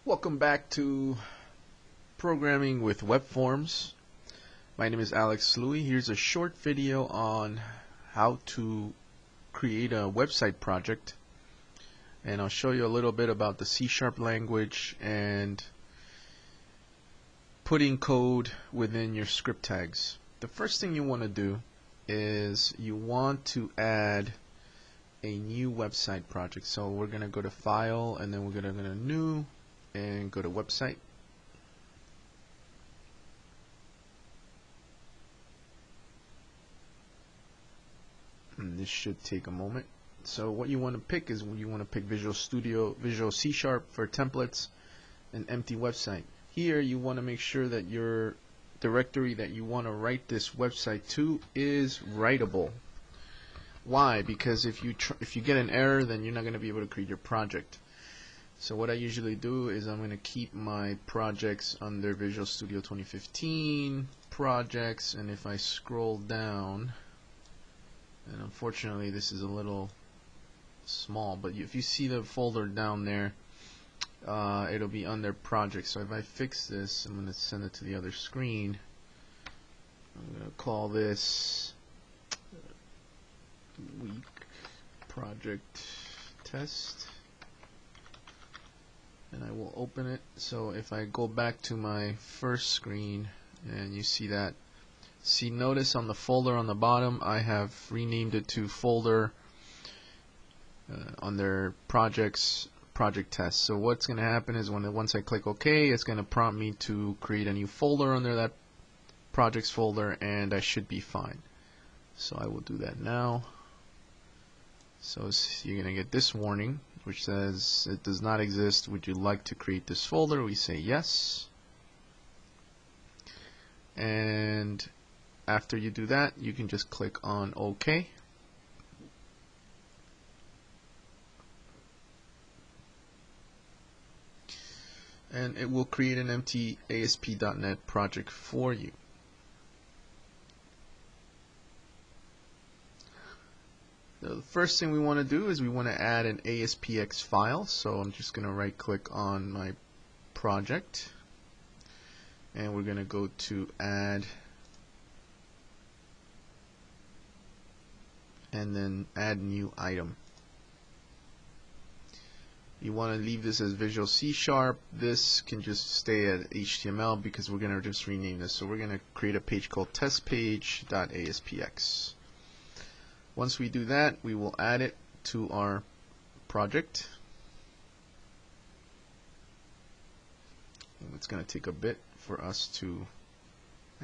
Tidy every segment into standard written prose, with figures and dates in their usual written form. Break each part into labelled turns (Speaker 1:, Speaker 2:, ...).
Speaker 1: Welcome back to Programming with Web Forms. My name is Alex Louie. Here's a short video on how to create a website project, and I'll show you a little bit about the C# language and putting code within your script tags. The first thing you want to do is you want to add a new website project. So we're going to go to File, and then we're going to go to New and go to Website. And this should take a moment. So what you want to pick is you want to pick Visual Studio, Visual C# for templates, and empty website. Here you want to make sure that your directory that you want to write this website to is writable. Why? Because if you get an error, then you're not going to be able to create your project. So what I usually do is I'm going to keep my projects under Visual Studio 2015 projects, and if I scroll down, and unfortunately this is a little small, but if you see the folder down there, it'll be under projects. So if I fix this, I'm going to send it to the other screen. I'm going to call this week project test, and I will open it. So if I go back to my first screen, and you see that, notice on the folder on the bottom I have renamed it to folder under projects project test. So what's going to happen is once I click OK, it's going to prompt me to create a new folder under that projects folder, and I should be fine. So I will do that now. So you're going to get this warning which says it does not exist. Would you like to create this folder? We say yes. And after you do that, you can just click on OK. And it will create an empty ASP.NET project for you. The first thing we want to do is we want to add an ASPX file. So I'm just going to right click on my project, and we're going to go to Add, and then Add New Item. You want to leave this as Visual C#. This can just stay at HTML because we're going to just rename this. So we're going to create a page called testpage.aspx. Once we do that, we will add it to our project. It's going to take a bit for us to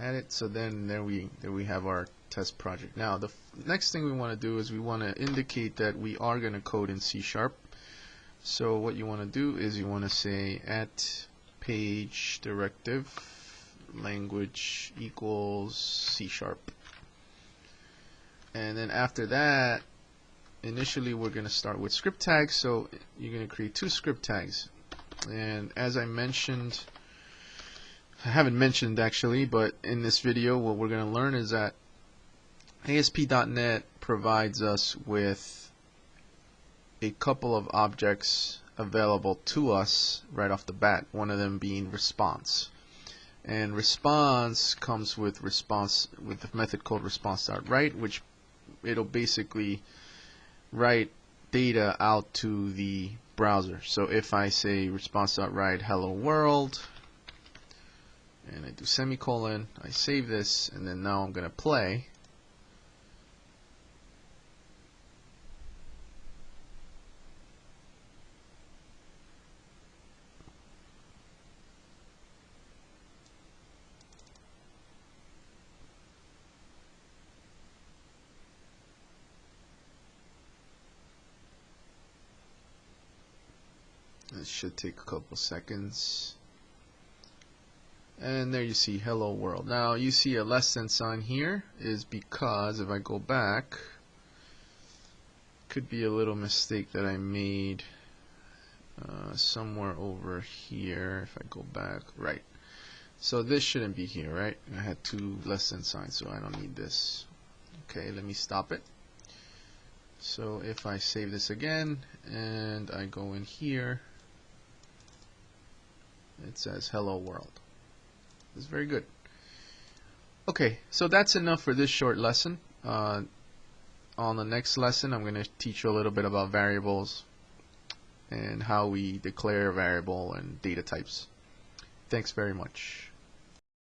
Speaker 1: add it. So then there we have our test project. Now the next thing we want to do is we want to indicate that we are going to code in C#. So what you want to do is you want to say at page directive language equals C#. And then after that, initially we're going to start with script tags. So you're going to create two script tags. And as I mentioned, I haven't mentioned actually, but in this video what we're going to learn is that ASP.NET provides us with a couple of objects available to us right off the bat, one of them being response. And response comes with the method called response.write, which it'll basically write data out to the browser. So if I say response.write hello world, and I do semicolon, I save this, and then now I'm going to play. It should take a couple seconds. And there you see hello world. Now you see a less than sign here is because if I go back, could be a little mistake that I made somewhere over here. If I go back, right. So this shouldn't be here, right? I had two less than signs, so I don't need this. Okay, let me stop it. So if I save this again and I go in here, it says hello world. It's very good. Okay, so that's enough for this short lesson. On the next lesson, I'm going to teach you a little bit about variables and how we declare a variable and data types. Thanks very much.